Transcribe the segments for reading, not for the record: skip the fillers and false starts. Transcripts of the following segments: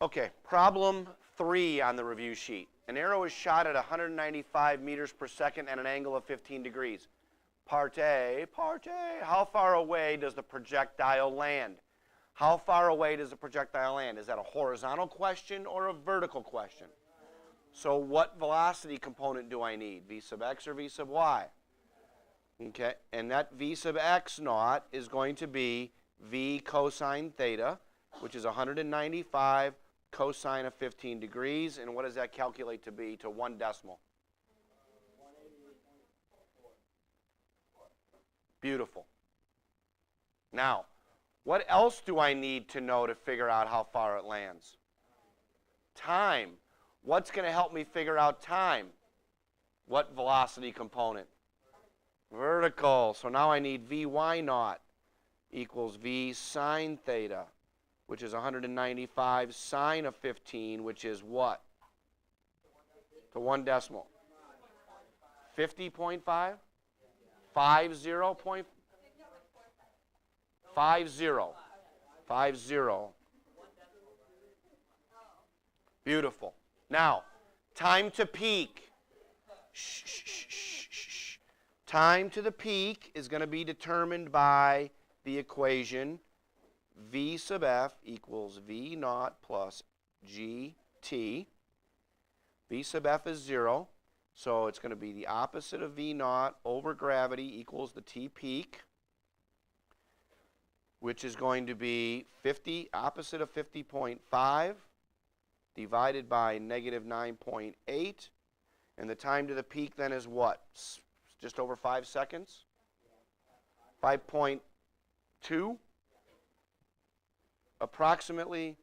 Okay, problem 3 on the review sheet. An arrow is shot at 195 meters per second at an angle of 15 degrees. Part A, how far away does the projectile land? How far away does the projectile land? Is that a horizontal question or a vertical question? So what velocity component do I need? V sub x or V sub y? Okay, and that V sub x naught is going to be V cosine theta, which is 195 cosine of 15 degrees. And what does that calculate to be to 1 decimal? Beautiful. Now, what else do I need to know to figure out how far it lands? Time. What's going to help me figure out time? What velocity component? Vertical. So now I need Vy naught equals V sine theta, which is 195 sine of 15, which is what? To 1 decimal. 50.5? 50.50? 50. Beautiful. Now, time to peak. Shh, shh, shh, shh, shh. Time to the peak is going to be determined by the equation V sub f equals V naught plus GT. V sub f is 0, so it's going to be the opposite of V naught over gravity equals the T peak, which is going to be 50, opposite of 50.5, divided by negative 9.8. And the time to the peak then is what? Just over 5 seconds? 5.2? Approximately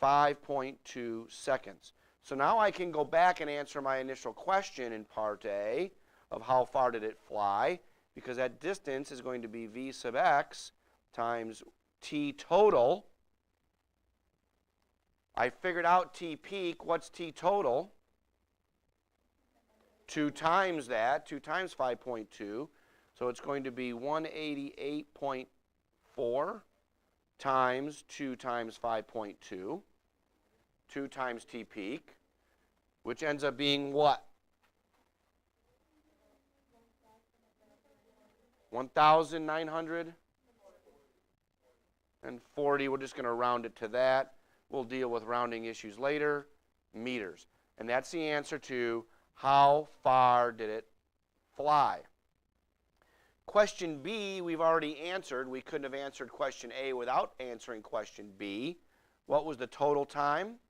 5.2 seconds. So now I can go back and answer my initial question in part A of how far did it fly, because that distance is going to be V sub x times T total. I figured out T peak. What's T total? 2 times that, 2 times 5.2. So it's going to be 188.4 times 2 times 5.2, 2 times T peak, which ends up being what? 1,940. We're just going to round it to that. We'll deal with rounding issues later. Meters. And that's the answer to how far did it fly? Question B, we've already answered. We couldn't have answered question A without answering question B. What was the total time?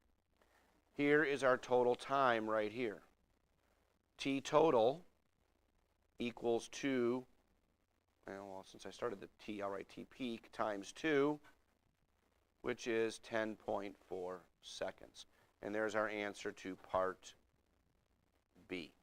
Here is our total time right here. T total equals 2, well, since I started the T, I'll write T peak times 2, which is 10.4 seconds. And there's our answer to part B.